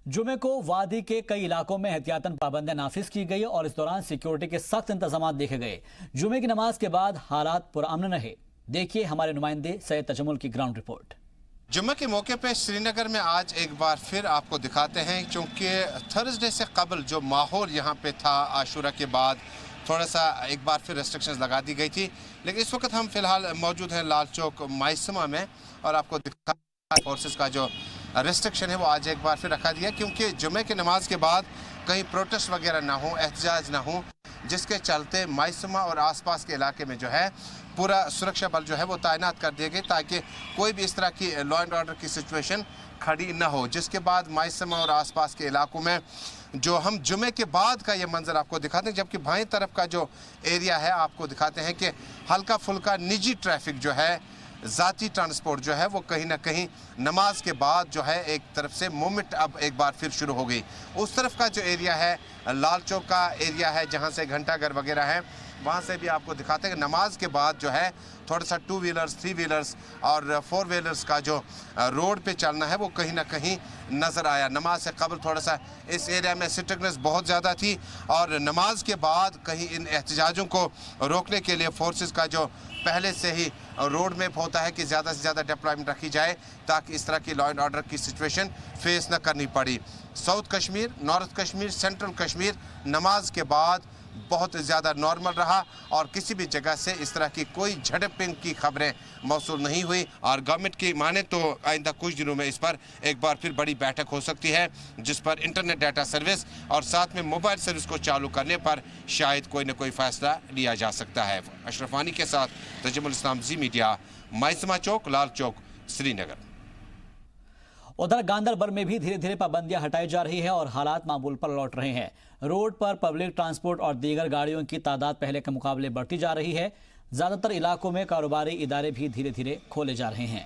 जुमे को वादी के कई इलाकों में एहतियातन पाबंदियां नाफिज की गई और इस दौरान सिक्योरिटी के सख्त इंतजाम देखे गए। जुमे की नमाज के बाद हालात पुरअमन रहे। देखिए हमारे नुमाइंदे सैयद तजमुल की ग्राउंड रिपोर्ट। जुम्मे के मौके पे श्रीनगर में आज एक बार फिर आपको दिखाते हैं, क्योंकि थर्सडे से कबल जो माहौल यहाँ पे था, आशूरा के बाद थोड़ा सा एक बार फिर रेस्ट्रिक्शंस लगा दी गई थी। लेकिन इस वक्त हम फिलहाल मौजूद हैं लाल चौक माइसमा में और आपको दिखा फोर्सेस का जो रेस्ट्रिक्शन है वो आज एक बार फिर रखा दिया, क्योंकि जुमे की नमाज के बाद कहीं प्रोटेस्ट वगैरह ना हो, एहतजाज ना हो, जिसके चलते माइसमा और आसपास के इलाके में जो है पूरा सुरक्षा बल जो है वो तैनात कर दिए गए, ताकि कोई भी इस तरह की लॉ एंड ऑर्डर की सिचुएशन खड़ी ना हो। जिसके बाद माइसमा और आसपास के इलाकों में जो हम जुमे के बाद का ये मंजर आपको दिखाते हैं, जबकि बाईं तरफ का जो एरिया है आपको दिखाते हैं कि हल्का फुल्का निजी ट्रैफिक जो है, ज़ाती ट्रांसपोर्ट जो है वो कहीं ना कहीं नमाज के बाद जो है एक तरफ से मूवमेंट अब एक बार फिर शुरू हो गई। उस तरफ का जो एरिया है लाल चौक का एरिया है, जहाँ से घंटाघर वगैरह है, वहाँ से भी आपको दिखाते हैं कि नमाज के बाद जो है थोड़ा सा 2 व्हीलर्स 3 व्हीलर्स और 4 व्हीलर्स का जो रोड पे चलना है वो कहीं ना कहीं नज़र आया। नमाज से कबल थोड़ा सा इस एरिया में स्ट्रिक्टनेस बहुत ज़्यादा थी और नमाज के बाद कहीं इन एहतजाजों को रोकने के लिए फोर्सेस का जो पहले से ही रोड मैप होता है कि ज़्यादा से ज़्यादा डिप्लॉयमेंट रखी जाए, ताकि इस तरह की लॉ एंड ऑर्डर की सिचुएशन फेस न करनी पड़ी। South Kashmir, north Kashmir, central Kashmir नमाज के बाद बहुत ज़्यादा नॉर्मल रहा और किसी भी जगह से इस तरह की कोई झड़पिंग की खबरें मौसूल नहीं हुई। और गवर्नमेंट की माने तो आइंदा कुछ दिनों में इस पर एक बार फिर बड़ी बैठक हो सकती है, जिस पर इंटरनेट डाटा सर्विस और साथ में मोबाइल सर्विस को चालू करने पर शायद कोई न कोई फैसला लिया जा सकता है। अशरफ वानी के साथ तजमुल इस्लाम, जी मीडिया, माइसमा चौक, लाल चौक, श्रीनगर। उधर गांदरबल में भी धीरे धीरे पाबंदियां हटाई जा रही है और हालात मामूल पर लौट रहे हैं। रोड पर पब्लिक ट्रांसपोर्ट और दीगर गाड़ियों की तादाद पहले के मुकाबले बढ़ती जा रही है। ज्यादातर इलाकों में कारोबारी इदारे भी धीरे धीरे खोले जा रहे हैं।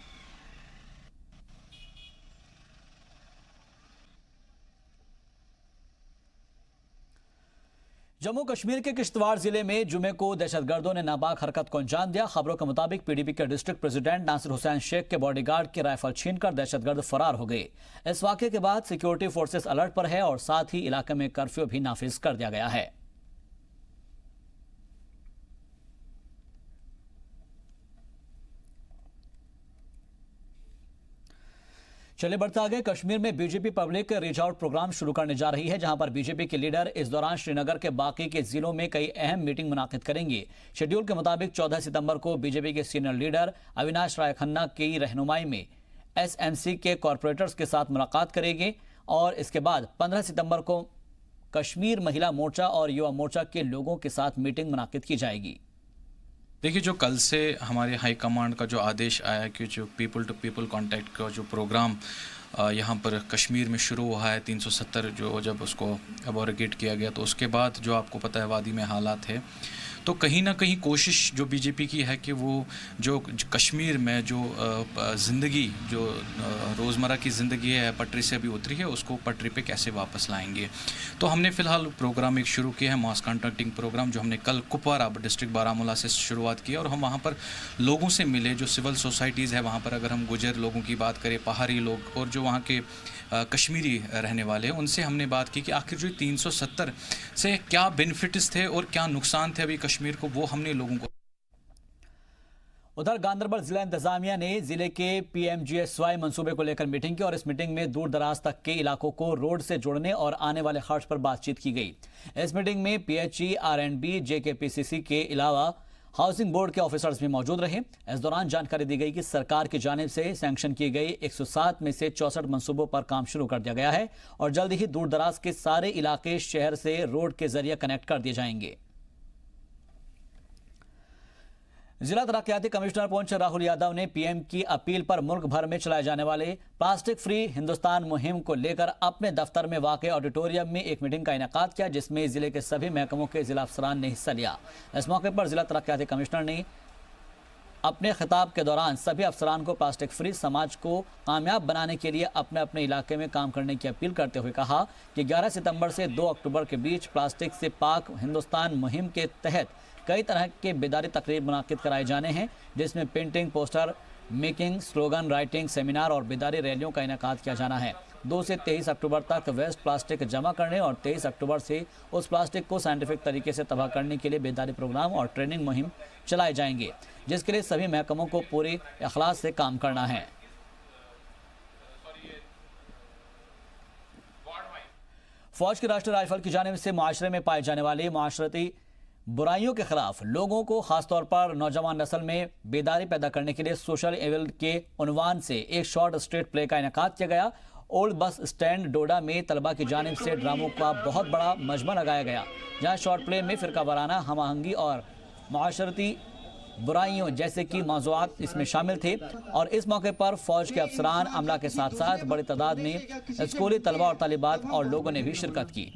जम्मू कश्मीर के किश्तवाड़ जिले में जुमे को दहशतगर्दों ने नापाक हरकत को अंजाम दिया। खबरों के मुताबिक पीडीपी के डिस्ट्रिक्ट प्रेसिडेंट नासिर हुसैन शेख के बॉडीगार्ड की राइफल छीनकर दहशतगर्द फरार हो गए। इस वाकये के बाद सिक्योरिटी फोर्सेस अलर्ट पर है और साथ ही इलाके में कर्फ्यू भी नाफिज कर दिया गया है। चले बढ़ते आगे, कश्मीर में BJP public reach out programme शुरू करने जा रही है, जहां पर बीजेपी के लीडर इस दौरान श्रीनगर के बाकी के जिलों में कई अहम मीटिंग मुनाकिद करेंगे। शेड्यूल के मुताबिक 14 सितंबर को बीजेपी के सीनियर लीडर अविनाश राय खन्ना की रहनुमाई में एसएमसी के कॉरपोरेटर्स के साथ मुलाकात करेंगे और इसके बाद 15 सितंबर को कश्मीर महिला मोर्चा और युवा मोर्चा के लोगों के साथ मीटिंग मुनाकिद की जाएगी। देखिए, जो कल से हमारे हाई कमांड का जो आदेश आया कि जो पीपल टू पीपल कांटेक्ट का जो प्रोग्राम यहाँ पर कश्मीर में शुरू हुआ है, 370 जो जब उसको अबॉर्गेट किया गया, तो उसके बाद जो आपको पता है वादी में हालात है, तो कहीं ना कहीं कोशिश जो बीजेपी की है कि वो जो कश्मीर में जो ज़िंदगी जो रोज़मर्रा की ज़िंदगी है पटरी से अभी उतरी है, उसको पटरी पे कैसे वापस लाएंगे। तो हमने फ़िलहाल प्रोग्राम एक शुरू किया है, मास कॉन्ट्रैक्टिंग प्रोग्राम, जो हमने कल कुपवारा डिस्ट्रिक्ट बारामूला से शुरुआत की और हम वहाँ पर लोगों से मिले, जो सिविल सोसाइटीज़ है वहाँ पर, अगर हम गुजर लोगों की बात करें, पहाड़ी लोग और जो वहाँ के कश्मीरी रहने वाले हैं, उनसे हमने बात की कि आखिर जो 370 से क्या बेनिफिट्स थे और क्या नुकसान थे अभी कश्मीर को, वो हमने लोगों को। उधर गांदरबल जिला इंतजामिया ने जिले के पीएमजीएसवाई मंसूबे को लेकर मीटिंग की और इस मीटिंग में दूर दराज तक के इलाकों को रोड से जोड़ने और आने वाले खर्च पर बातचीत की गई। इस मीटिंग में पीएचई, आरएंडबी, जेकेपीसीसी के अलावा हाउसिंग बोर्ड के ऑफिसर्स भी मौजूद रहे। इस दौरान जानकारी दी गई कि सरकार की जानिब से सैंक्शन की गई 107 में से 64 मंसूबों पर काम शुरू कर दिया गया है और जल्द ही दूर दराज के सारे इलाके शहर से रोड के जरिए कनेक्ट कर दिए जाएंगे। जिला तरक्याती कमिश्नर पुंछ राहुल यादव ने पीएम की अपील पर मुल्क भर में चलाए जाने वाले प्लास्टिक फ्री हिंदुस्तान मुहिम को लेकर अपने दफ्तर में वाक़ ऑडिटोरियम में एक मीटिंग का इनेकाद किया, जिसमें जिले के सभी महकमों के जिला अफसरान ने हिस्सा लिया। इस मौके पर जिला तरक्याती कमिश्नर ने अपने खिताब के दौरान सभी अफसरान को प्लास्टिक फ्री समाज को कामयाब बनाने के लिए अपने अपने इलाके में काम करने की अपील करते हुए कहा कि 11 सितंबर से 2 अक्टूबर के बीच प्लास्टिक से पाक हिंदुस्तान मुहिम के तहत कई तरह के बेदारी तकरीब मुनाकिद कराए जाने हैं, जिसमें painting, poster making, slogan writing, seminar और बेदारी रैलियों का इनेकाद किया जाना है। 2 से 23 अक्टूबर तक वेस्ट प्लास्टिक जमा करने और 23 अक्टूबर से उस प्लास्टिक को साइंटिफिक तरीके से तबाह करने के लिए बेदारी प्रोग्राम और ट्रेनिंग मुहिम चलाए जाएंगे, जिसके लिए सभी महकमों को पूरे इखलास से काम करना है। फौज की राष्ट्रीय राइफल की जानिब से माशरे में पाए जाने वाली माशरती बुराइयों के खिलाफ लोगों को खासतौर पर नौजवान नस्ल में बेदारी पैदा करने के लिए सोशल इविल के उन्वान से एक शॉर्ट स्ट्रीट प्ले का इनेकाद किया गया। ओल्ड बस स्टैंड डोडा में तलबा की जानिब से ड्रामों का बहुत बड़ा मजमा लगाया गया, जहां शॉर्ट प्ले में फिरका वाराना हमआहंगी और माशरती बुराइयों जैसे कि मौज़ूआत इसमें शामिल थे। और इस मौके पर फौज के अफसरान, अमला के साथ साथ बड़ी तादाद में स्कूली तलबा और तालिबात और लोगों ने भी शिरकत की।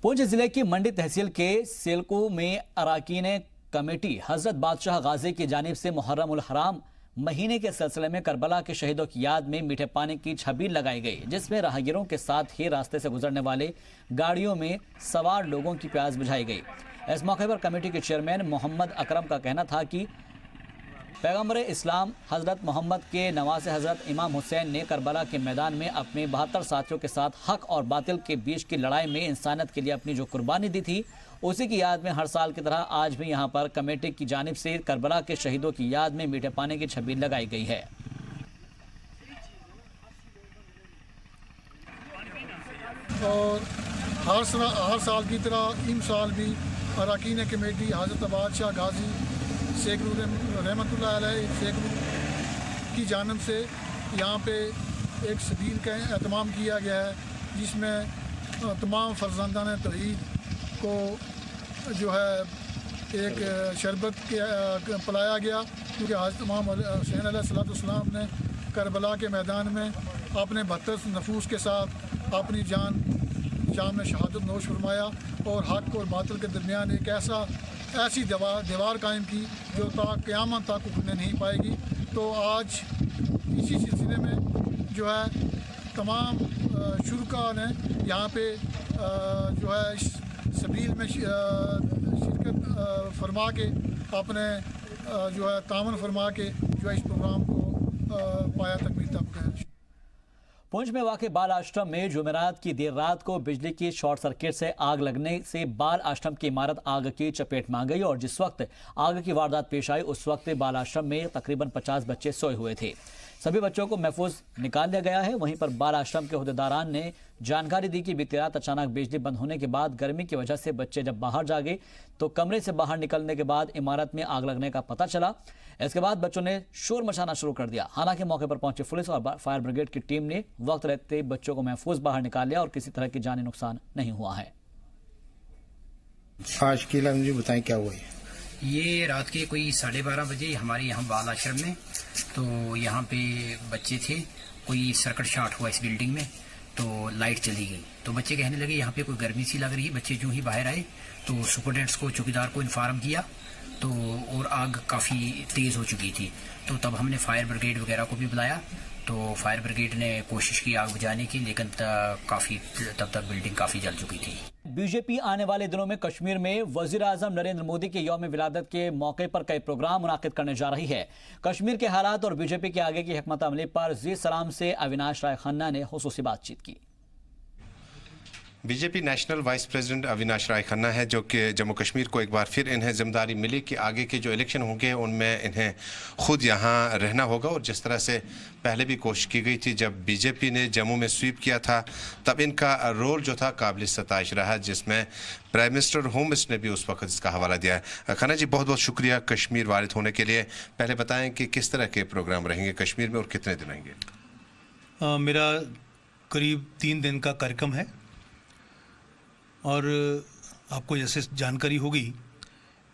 पुंछ जिले की मंडी तहसील के सेलकू में अराकीन कमेटी हजरत बादशाह गाजी की जानिब से मुहर्रम उल हराम महीने के सिलसिले में करबला के शहीदों की याद में मीठे पानी की छबील लगाई गई, जिसमें राहगीरों के साथ ही रास्ते से गुजरने वाले गाड़ियों में सवार लोगों की प्यास बुझाई गई। इस मौके पर कमेटी के चेयरमैन मोहम्मद अकरम का कहना था कि पैगम्बर इस्लाम हज़रत मोहम्मद के नवासे हज़रत इमाम हुसैन ने करबला के मैदान में अपने 72 साथियों के साथ हक और बातिल के बीच की लड़ाई में इंसानियत के लिए अपनी जो कुर्बानी दी थी, उसी की याद में हर साल की तरह आज भी यहां पर कमेटी की जानिब से करबला के शहीदों की याद में मीठे पानी की छबील लगाई गई है। और हर साल की तरह इन साल भी अराकीन कमेटी हज़रत बादशाह गाजी शेख रहमतुल्लाह अलैह शेख की जानिब से यहाँ पे एक सबील का एहतमाम किया गया है, जिसमें तमाम फर्जंदान तौहीद को जो है एक शरबत के पिलाया गया, क्योंकि हज़रत इमाम हुसैन अलैहिस्सलाम ने करबला के मैदान में अपने 72 नफूस के साथ अपनी जान शाम में शहादत नोश फरमाया और हक और बातिल के दरमियान एक ऐसी दीवार कायम की जो क़यामत तक उखड़ने नहीं पाएगी। तो आज इसी सिलसिले में जो है तमाम शुरका ने यहाँ पे जो है इस सबील में शिरकत फरमा के अपने जो है तामन फरमा के जो है इस प्रोग्राम को पाया तकमील तक पहुँचाया। पुंछ में वाक़ बाल आश्रम में जुमेरात की देर रात को बिजली की शॉर्ट सर्किट से आग लगने से बाल आश्रम की इमारत आग की चपेट में आ गई और जिस वक्त आग की वारदात पेश आई उस वक्त बाल आश्रम में तकरीबन 50 बच्चे सोए हुए थे। सभी बच्चों को महफूज निकाल लिया गया है। वहीं पर बाल आश्रम के अहदेदारान ने जानकारी दी कि बीती रात अचानक बिजली बंद होने के बाद गर्मी की वजह से बच्चे जब बाहर जागे तो कमरे से बाहर निकलने के बाद इमारत में आग लगने का पता चला। इसके बाद बच्चों ने शोर मचाना शुरू कर दिया। हालांकि मौके पर पहुंची पुलिस और फायर ब्रिगेड की टीम ने वक्त रहते बच्चों को महफूज बाहर निकाल लिया और किसी तरह की जानी नुकसान नहीं हुआ है। आज की मुझे बताएं क्या हुआ है। ये रात के कोई 12:30 बजे हमारे यहाँ बाल आश्रम में, तो यहाँ पे बच्चे थे, कोई सर्किट शॉर्ट हुआ इस बिल्डिंग में, तो लाइट चली गई। तो बच्चे कहने लगे यहाँ पे कोई गर्मी सी लग रही है। बच्चे जो ही बाहर आए तो सुपरडेंट्स को, चौकीदार को इन्फॉर्म किया, तो और आग काफ़ी तेज़ हो चुकी थी। तो तब हमने फायर ब्रिगेड वगैरह को भी बुलाया, तो फायर ब्रिगेड ने कोशिश की आग बुझाने की, लेकिन तब तक बिल्डिंग काफ़ी जल चुकी थी। बीजेपी आने वाले दिनों में कश्मीर में वजीर आजम नरेंद्र मोदी के यौम विलादत के मौके पर कई प्रोग्राम मुनाकिद करने जा रही है। कश्मीर के हालात और बीजेपी के आगे की हिकमत अमली पर जी सलाम से अविनाश राय खन्ना ने खुसूसी बातचीत की। BJP national vice president Avinash Rai Khanna है, जो कि जम्मू कश्मीर को एक बार फिर इन्हें जिम्मेदारी मिली कि आगे के जो इलेक्शन होंगे उनमें इन्हें खुद यहाँ रहना होगा। और जिस तरह से पहले भी कोशिश की गई थी, जब बीजेपी ने जम्मू में स्वीप किया था तब इनका रोल जो था काबिल सताइश रहा, जिसमें प्राइम मिनिस्टर होम मिनिस्टर ने भी उस वक्त इसका हवाला दिया है। खन्ना जी, बहुत बहुत शुक्रिया कश्मीर वारिद होने के लिए। पहले बताएं कि किस तरह के प्रोग्राम रहेंगे कश्मीर में और कितने दिन रहेंगे। मेरा करीब 3 दिन का कार्यक्रम है और आपको जैसे जानकारी होगी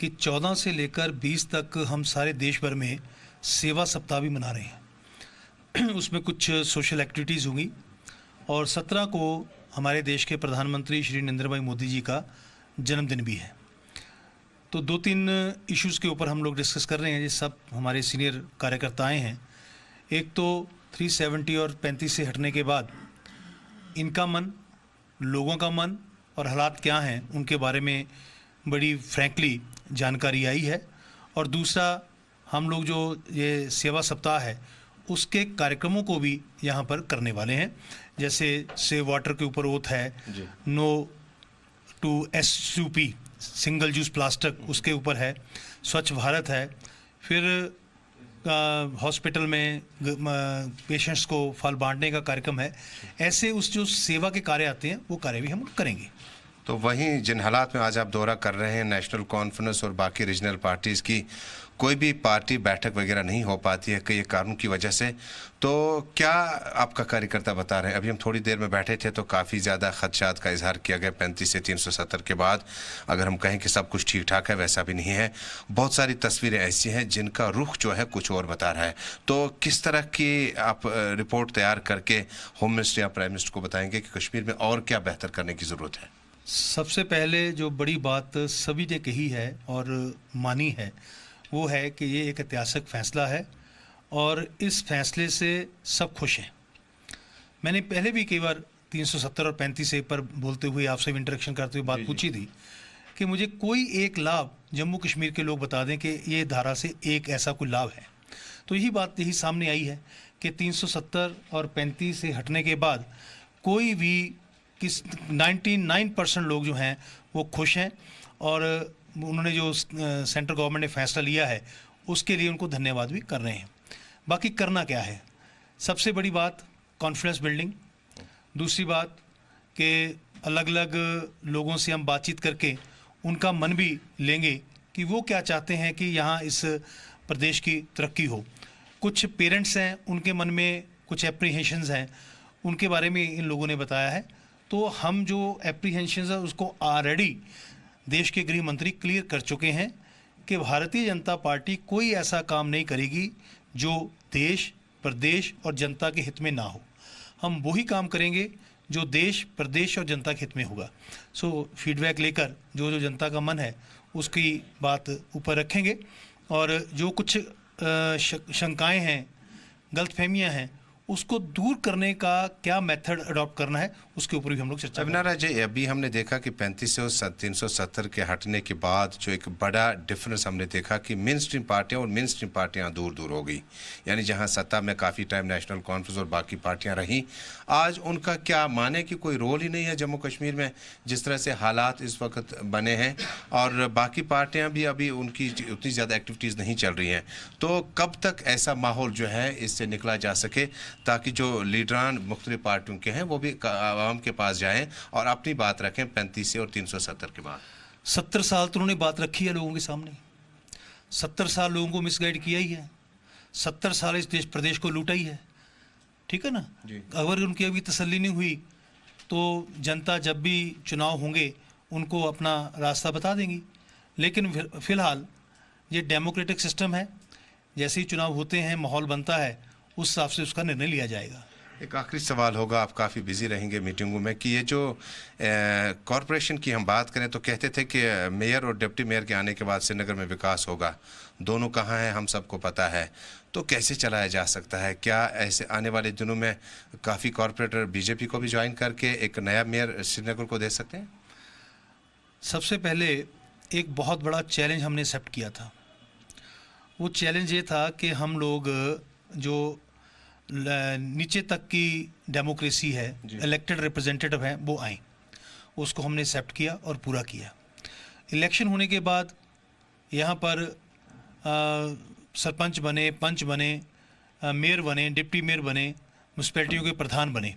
कि 14 से लेकर 20 तक हम सारे देश भर में सेवा सप्ताह भी मना रहे हैं। उसमें कुछ सोशल एक्टिविटीज़ होंगी और 17 को हमारे देश के प्रधानमंत्री श्री नरेंद्र भाई मोदी जी का जन्मदिन भी है। तो 2-3 इश्यूज़ के ऊपर हम लोग डिस्कस कर रहे हैं। ये सब हमारे सीनियर कार्यकर्ता आए हैं। एक तो 370 और 35 से हटने के बाद इनका मन, लोगों का मन और हालात क्या हैं उनके बारे में बड़ी फ्रैंकली जानकारी आई है। और दूसरा, हम लोग जो ये सेवा सप्ताह है उसके कार्यक्रमों को भी यहाँ पर करने वाले हैं। जैसे सेव वाटर के ऊपर ओथ है, no to SUP single use plastic उसके ऊपर है, स्वच्छ भारत है, फिर हॉस्पिटल में पेशेंट्स को फल बांटने का कार्यक्रम है। ऐसे उस जो सेवा के कार्य आते हैं वो कार्य भी हम करेंगे। तो वहीं जिन हालात में आज आप दौरा कर रहे हैं, नेशनल कॉन्फ्रेंस और बाकी रीजनल पार्टीज़ की कोई भी पार्टी बैठक वगैरह नहीं हो पाती है कई कारणों की वजह से, तो क्या आपका कार्यकर्ता बता रहे हैं? अभी हम थोड़ी देर में बैठे थे तो काफ़ी ज़्यादा खदशात का इजहार किया गया 35 से 370 के बाद। अगर हम कहें कि सब कुछ ठीक ठाक है, वैसा भी नहीं है। बहुत सारी तस्वीरें ऐसी हैं जिनका रुख जो है कुछ और बता रहा है। तो किस तरह की आप रिपोर्ट तैयार करके होम मिनिस्टर या प्राइम मिनिस्टर को बताएंगे कि कश्मीर में और क्या बेहतर करने की ज़रूरत है? सबसे पहले जो बड़ी बात सभी ने कही है और मानी है वो है कि ये एक ऐतिहासिक फ़ैसला है और इस फैसले से सब खुश हैं। मैंने पहले भी कई बार 370 और 35A पर बोलते हुए आपसे इंटरेक्शन करते हुए बात पूछी थी कि मुझे कोई एक लाभ जम्मू कश्मीर के लोग बता दें कि ये धारा से एक ऐसा कोई लाभ है। तो यही सामने आई है कि 370 और 35 से हटने के बाद कोई भी 99% लोग जो हैं वो खुश हैं और उन्होंने जो सेंट्रल गवर्नमेंट ने फैसला लिया है उसके लिए उनको धन्यवाद भी कर रहे हैं। बाकी करना क्या है, सबसे बड़ी बात कॉन्फिडेंस बिल्डिंग, दूसरी बात कि अलग अलग लोगों से हम बातचीत करके उनका मन भी लेंगे कि वो क्या चाहते हैं कि यहाँ इस प्रदेश की तरक्की हो। कुछ पेरेंट्स हैं, उनके मन में कुछ एप्रीहेंशंस हैं, उनके बारे में इन लोगों ने बताया है। तो हम जो एप्रीहेंशंस है उसको ऑलरेडी देश के गृह मंत्री क्लियर कर चुके हैं कि भारतीय जनता पार्टी कोई ऐसा काम नहीं करेगी जो देश, प्रदेश और जनता के हित में ना हो। हम वही काम करेंगे जो देश, प्रदेश और जनता के हित में होगा। सो फीडबैक लेकर जो जनता का मन है उसकी बात ऊपर रखेंगे और जो कुछ शंकाएं हैं, गलतफहमियां हैं, उसको दूर करने का क्या मेथड अडॉप्ट करना है उसके ऊपर भी हम लोग चर्चा करेंगे। अविनाश जी, अभी हमने देखा कि 35 से 370 के हटने के बाद जो एक बड़ा डिफरेंस हमने देखा कि मेन स्ट्रीम पार्टियां और मेन स्ट्रीम पार्टियां दूर दूर हो गई। यानी जहां सत्ता में काफ़ी टाइम नेशनल कॉन्फ्रेंस और बाकी पार्टियां रहीं, आज उनका क्या माने कि कोई रोल ही नहीं है जम्मू कश्मीर में जिस तरह से हालात इस वक्त बने हैं, और बाकी पार्टियाँ भी अभी उनकी उतनी ज़्यादा एक्टिविटीज़ नहीं चल रही हैं। तो कब तक ऐसा माहौल जो है इससे निकला जा सके ताकि जो लीडरान मुख्तलिफ पार्टियों के हैं वो भी आवाम के पास जाएं और अपनी बात रखें 35 से और 370 के बाद? 70 साल तो उन्होंने बात रखी है लोगों के सामने, 70 साल लोगों को मिसगाइड किया ही है, 70 साल इस देश प्रदेश को लूटा ही है, ठीक है ना। अगर उनकी अभी तसल्ली नहीं हुई तो जनता जब भी चुनाव होंगे उनको अपना रास्ता बता देंगी। लेकिन फिलहाल ये डेमोक्रेटिक सिस्टम है, जैसे ही चुनाव होते हैं माहौल बनता है उस हिसाब से उसका निर्णय लिया जाएगा। एक आखिरी सवाल होगा, आप काफ़ी बिजी रहेंगे मीटिंगों में, कि ये जो कॉरपोरेशन की हम बात करें तो कहते थे कि मेयर और डिप्टी मेयर के आने के बाद श्रीनगर में विकास होगा, दोनों कहाँ हैं हम सबको पता है, तो कैसे चलाया जा सकता है? क्या ऐसे आने वाले दिनों में काफ़ी कॉरपोरेटर बीजेपी को भी ज्वाइन करके एक नया मेयर श्रीनगर को दे सकते हैं? सबसे पहले एक बहुत बड़ा चैलेंज हमने एक्सेप्ट किया था। वो चैलेंज ये था कि हम लोग जो नीचे तक की डेमोक्रेसी है, इलेक्टेड रिप्रेजेंटेटिव हैं, वो आए, उसको हमने एक्सेप्ट किया और पूरा किया। इलेक्शन होने के बाद यहाँ पर सरपंच बने, पंच बने, मेयर बने, डिप्टी मेयर बने, म्यूनसिपैलिटियों के प्रधान बने।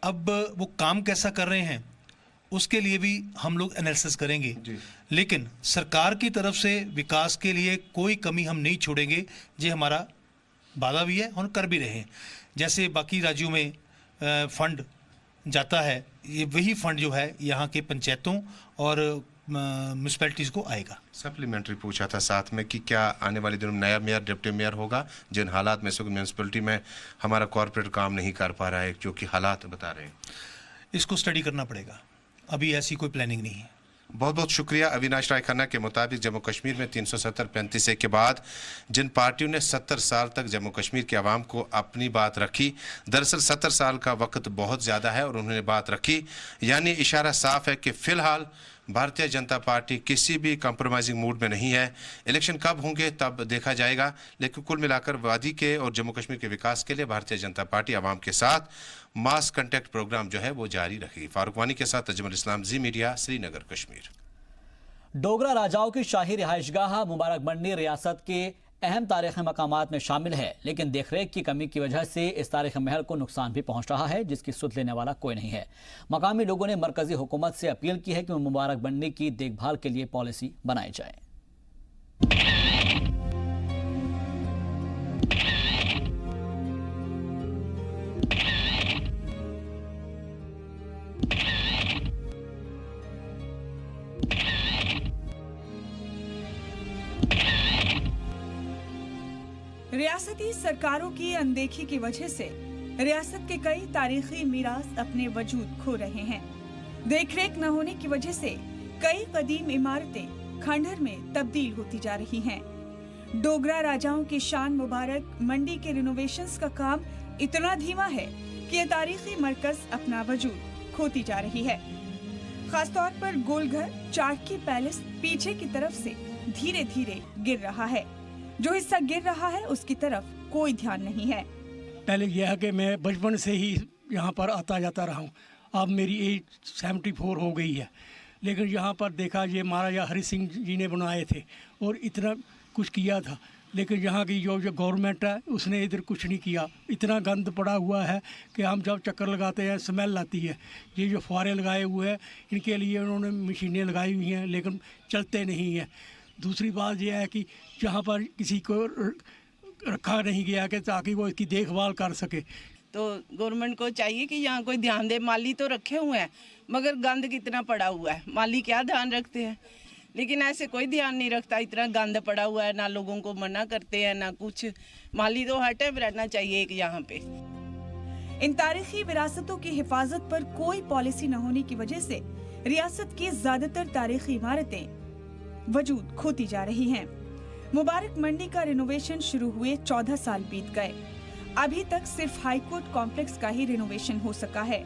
अब वो काम कैसा कर रहे हैं उसके लिए भी हम लोग एनालिसिस करेंगे, लेकिन सरकार की तरफ से विकास के लिए कोई कमी हम नहीं छोड़ेंगे। ये हमारा वादा भी है और कर भी रहे हैं। जैसे बाकी राज्यों में फंड जाता है, ये वही फंड जो है यहाँ के पंचायतों और म्यूनसिपैलिटीज़ को आएगा। सप्लीमेंट्री पूछा था साथ में कि क्या आने वाले दिनों में नया मेयर, डिप्टी मेयर होगा जिन हालात में से म्यूनसिपैलिटी में हमारा कॉर्पोरेट काम नहीं कर पा रहा है, जो कि हालात बता रहे हैं? इसको स्टडी करना पड़ेगा, अभी ऐसी कोई प्लानिंग नहीं है। बहुत बहुत शुक्रिया। अविनाश राय खन्ना के मुताबिक जम्मू कश्मीर में 370-35 के बाद जिन पार्टियों ने 70 साल तक जम्मू कश्मीर के आवाम को अपनी बात रखी, दरअसल 70 साल का वक्त बहुत ज़्यादा है और उन्होंने बात रखी, यानी इशारा साफ है कि फ़िलहाल भारतीय जनता पार्टी किसी भी कंप्रोमाइजिंग मूड में नहीं है। इलेक्शन कब होंगे तब देखा जाएगा, लेकिन कुल मिलाकर वादी के और जम्मू कश्मीर के विकास के लिए भारतीय जनता पार्टी आवाम के साथ मास कंटेक्ट प्रोग्राम जो है वो जारी रखेगी। फारूक वानी के साथ अजमल इस्लाम, जी मीडिया, श्रीनगर, कश्मीर। डोगरा राजाओं की शाही रिहाइशगाह मुबारक मंडी रियासत के अहम तारीखी मकामात में शामिल है, लेकिन देखरेख की कमी की वजह से इस तारीखी महल को नुकसान भी पहुंच रहा है, जिसकी सुध लेने वाला कोई नहीं है। मकामी लोगों ने मरकजी हुकूमत से अपील की है कि मुबारक मंडी की देखभाल के लिए पॉलिसी बनाई जाए। रियासती सरकारों की अनदेखी की वजह से रियासत के कई तारीखी मीरास अपने वजूद खो रहे हैं। देखरेख न होने की वजह से कई कदीम इमारतें खंडहर में तब्दील होती जा रही हैं। डोगरा राजाओं की शान मुबारक मंडी के रिनोवेशंस का काम इतना धीमा है कि यह तारीखी मरकज अपना वजूद खोती जा रही है। खासतौर पर गोलघर चाटकी पैलेस पीछे की तरफ से धीरे धीरे गिर रहा है। जो हिस्सा गिर रहा है उसकी तरफ कोई ध्यान नहीं है। पहले यह है कि मैं बचपन से ही यहाँ पर आता जाता रहा हूँ। अब मेरी एज 74 हो गई है, लेकिन यहाँ पर देखा ये महाराजा हरि सिंह जी ने बनाए थे और इतना कुछ किया था, लेकिन यहाँ की जो गवर्नमेंट है उसने इधर कुछ नहीं किया। इतना गंद पड़ा हुआ है कि हम जब चक्कर लगाते हैं स्मेल आती है। ये जो फुहारे लगाए हुए हैं इनके लिए उन्होंने मशीनें लगाई हुई हैं, लेकिन चलते नहीं हैं। दूसरी बात यह है कि यहाँ पर किसी को रखा नहीं गया कि ताकि वो इसकी देखभाल कर सके। तो गवर्नमेंट को चाहिए कि यहाँ कोई ध्यान दे। माली तो रखे हुए हैं मगर गंद कितना पड़ा हुआ है, माली क्या ध्यान रखते हैं, लेकिन ऐसे कोई ध्यान नहीं रखता। इतना गंद पड़ा हुआ है, ना लोगों को मना करते हैं ना कुछ। माली तो हर टाइम रहना चाहिए एक यहाँ पे। इन तारीखी विरासतों की हिफाजत पर कोई पॉलिसी न होने की वजह से रियासत की ज्यादातर तारीखी इमारतें वजूद खोती जा रही हैं। मुबारक मंडी का रिनोवेशन शुरू हुए 14 साल बीत गए। अभी तक सिर्फ हाईकोर्ट कॉम्प्लेक्स का ही रिनोवेशन हो सका है।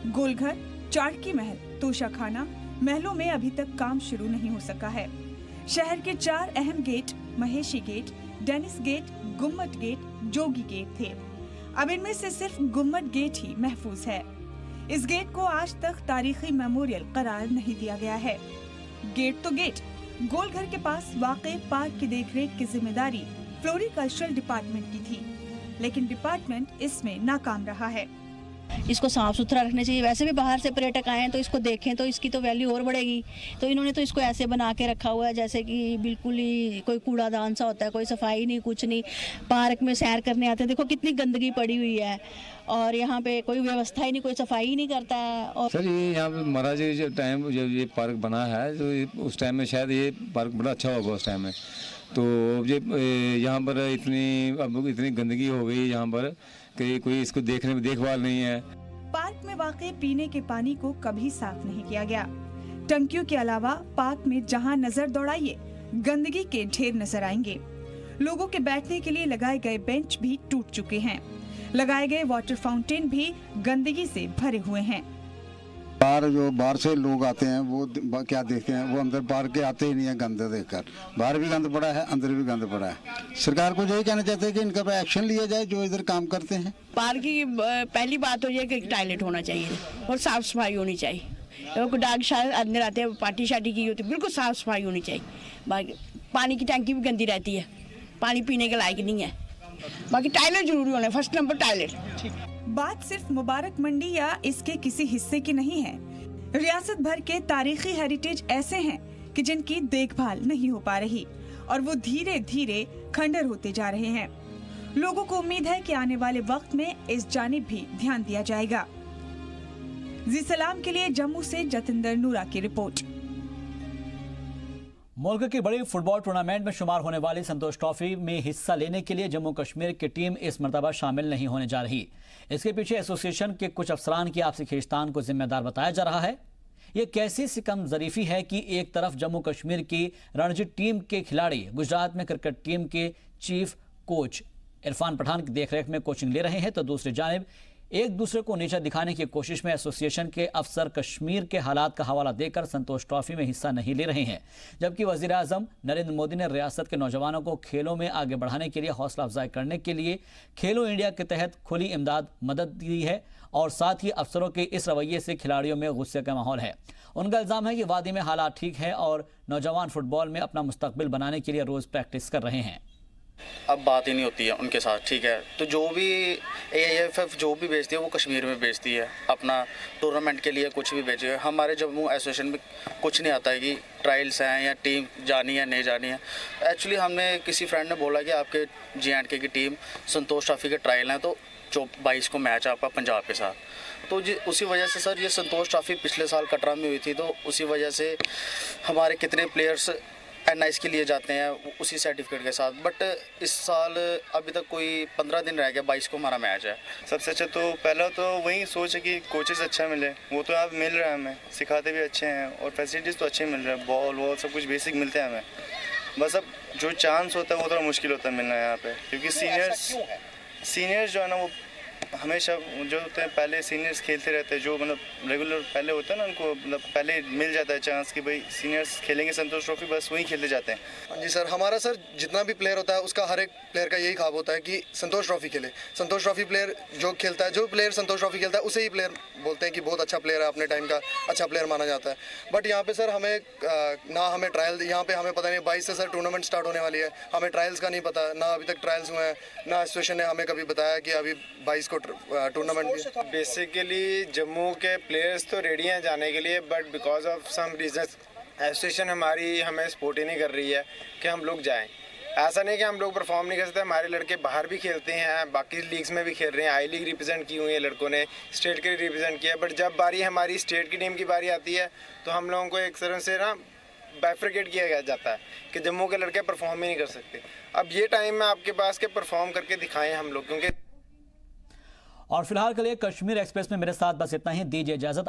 गोलघर, चाटकी महल, तोशाखाना महलों में अभी तक काम शुरू नहीं हो सका है। शहर के 4 अहम गेट महेशी गेट, डेनिस गेट, गुम्मट गेट, जोगी गेट थे। अब इनमें से सिर्फ गुम्मट गेट ही महफूज है। इस गेट को आज तक तारीखी मेमोरियल करार नहीं दिया गया है। गेट तो गेट, गोलघर के पास वाक़े पार्क की देखरेख की जिम्मेदारी फ्लोरिकल्चरल डिपार्टमेंट की थी, लेकिन डिपार्टमेंट इसमें नाकाम रहा है। इसको साफ सुथरा रखना चाहिए। वैसे भी बाहर से पर्यटक आए हैं तो इसको देखें तो इसकी तो वैल्यू और बढ़ेगी। तो इन्होंने तो इसको ऐसे बना के रखा हुआ है जैसे कि बिल्कुल ही कोई कूड़ादान सा होता है, कोई सफाई नहीं, कुछ नहीं। पार्क में सैर करने आते हैं, देखो कितनी गंदगी पड़ी हुई है और यहाँ पे कोई व्यवस्था ही नहीं, कोई सफाई ही नहीं करता है। और सर ये यहाँ पे महाराज जी जब टाइम जब ये पार्क बना है तो उस टाइम में शायद ये पार्क बड़ा अच्छा होगा उस टाइम में। तो ये यहाँ पर इतनी गंदगी हो गई यहाँ पर कि कोई इसको देखने में देखभाल नहीं है। पार्क में वाक़े पीने के पानी को कभी साफ नहीं किया गया। टंकियों के अलावा पार्क में जहाँ नजर दौड़ाइए गंदगी के ढेर नजर आएंगे। लोगों के बैठने के लिए लगाए गए बेंच भी टूट चुके हैं। लगाए गए वाटर फाउंटेन भी गंदगी से भरे हुए हैं। बाहर से लोग आते हैं वो क्या देखते हैं, वो अंदर पार्क के आते ही नहीं है गंद देखकर। बाहर भी गंद पड़ा है, अंदर भी गंद पड़ा है। सरकार को यही कहना चाहते हैं कि इनका पे एक्शन लिया जाए जो इधर काम करते हैं। पार्क की पहली बात तो ये कि टॉयलेट होना चाहिए और साफ सफाई होनी चाहिए। डाक शायद अंदर आते हैं, पार्टी शार्टी की होती है, बिल्कुल साफ सफाई होनी चाहिए। बाकी पानी की टंकी भी गंदी रहती है, पानी पीने के लायक नहीं है। बाकी टॉयलेट जरूरी होना, फर्स्ट नंबर टॉयलेट। बात सिर्फ मुबारक मंडी या इसके किसी हिस्से की नहीं है। रियासत भर के तारीखी हेरिटेज ऐसे हैं कि जिनकी देखभाल नहीं हो पा रही और वो धीरे धीरे खंडर होते जा रहे हैं। लोगों को उम्मीद है कि आने वाले वक्त में इस जानिब भी ध्यान दिया जाएगा। जी सलाम के लिए जम्मू से जतिंदर नूरा की रिपोर्ट। मुल्क की बड़ी फुटबॉल टूर्नामेंट में शुमार होने वाली संतोष ट्रॉफी में हिस्सा लेने के लिए जम्मू कश्मीर की टीम इस मरतबा शामिल नहीं होने जा रही। इसके पीछे एसोसिएशन के कुछ अफसरान की आपसी खींचतान को जिम्मेदार बताया जा रहा है। ये कैसी सिकम ज़रीफी है कि एक तरफ जम्मू कश्मीर की रणजी टीम के खिलाड़ी गुजरात में क्रिकेट टीम के चीफ कोच इरफान पठान की देखरेख में कोचिंग ले रहे हैं, तो दूसरी जानिब एक दूसरे को नीचा दिखाने की कोशिश में एसोसिएशन के अफसर कश्मीर के हालात का हवाला देकर संतोष ट्रॉफी में हिस्सा नहीं ले रहे हैं, जबकि वजीर आजम नरेंद्र मोदी ने रियासत के नौजवानों को खेलों में आगे बढ़ाने के लिए हौसला अफजाई करने के लिए खेलो इंडिया के तहत खुली इमदाद मदद दी है और साथ ही अफसरों के इस रवैये से खिलाड़ियों में गुस्से का माहौल है। उनका इल्जाम है कि वादी में हालात ठीक है और नौजवान फुटबॉल में अपना मुस्तकबिल बनाने के लिए रोज प्रैक्टिस कर रहे हैं। अब बात ही नहीं होती है उनके साथ, ठीक है, तो जो भी AIFF जो भी बेचती है वो कश्मीर में बेचती है, अपना टूर्नामेंट के लिए कुछ भी बेचे। हमारे जम्मू एसोसिएशन में कुछ नहीं आता है कि ट्रायल्स हैं या टीम जानी है नहीं जानी है। एक्चुअली हमने किसी फ्रेंड ने बोला कि आपके J&K की टीम संतोष ट्रॉफी के ट्रायल हैं, तो 22 को मैच है आपका पंजाब के साथ, तो उसी वजह से सर ये संतोष ट्रॉफी पिछले साल कटरा में हुई थी, तो उसी वजह से हमारे कितने प्लेयर्स NIS के लिए जाते हैं उसी सर्टिफिकेट के साथ। बट इस साल अभी तक कोई 15 दिन रह गया, 22 को हमारा मैच है। सबसे अच्छा तो पहला तो वही सोच है कि कोचेस अच्छा मिले, वो तो आप मिल रहा है हमें, सिखाते भी अच्छे हैं और फैसिलिटीज़ तो अच्छे मिल रहे हैं, बॉल वॉल सब कुछ बेसिक मिलते हैं हमें। बस अब जो चांस होता है वो थोड़ा मुश्किल होता है मिलना यहाँ पे, क्योंकि सीनियर्स जो है ना वो हमेशा जो होते हैं पहले सीनियर्स खेलते रहते हैं, जो मतलब रेगुलर पहले होता है ना उनको मतलब पहले मिल जाता है चांस कि भाई सीनियर्स खेलेंगे संतोष ट्रॉफी, बस वही खेलते जाते हैं। जी सर, हमारा सर जितना भी प्लेयर होता है उसका हर एक प्लेयर का यही ख्वाब होता है कि संतोष ट्रॉफी खेले। संतोष ट्रॉफी प्लेयर जो खेलता है, जो प्लेयर संतोष ट्रॉफी खेलता है उसे ही प्लेयर बोलते हैं कि बहुत अच्छा प्लेयर है, अपने टाइम का अच्छा प्लेयर माना जाता है। बट यहाँ पे सर हमें ना हमें ट्रायल, यहाँ पे हमें पता नहीं 22 से सर टूर्नामेंट स्टार्ट होने वाली है, हमें ट्रायल्स का नहीं पता, ना अभी तक ट्रायल्स हुए हैं, ना एसोसिएशन ने हमें कभी बताया कि अभी 22 को टूर्नामेंट। बेसिकली जम्मू के प्लेयर्स तो रेडी हैं जाने के लिए, but because of some reason association हमारी हमें सपोर्ट ही नहीं कर रही है कि हम लोग जाएं। ऐसा नहीं कि हम लोग परफॉर्म नहीं कर सकते, हमारे लड़के बाहर भी खेलते हैं, बाकी लीग्स में भी खेल रहे हैं, आई लीग रिप्रेजेंट की हुई है लड़कों ने, स्टेट के लिए रिप्रेजेंट किया है। बट जब बारी हमारी स्टेट की टीम की बारी आती है तो हम लोगों को एक तरह से ना बाइफरकेट किया जाता है कि जम्मू के लड़के परफॉर्म ही नहीं कर सकते। अब ये टाइम है आपके पास के परफॉर्म करके दिखाएं हम लोग, क्योंकि और फिलहाल के लिए कश्मीर एक्सप्रेस में मेरे साथ बस इतना ही। दीजिए इजाजत।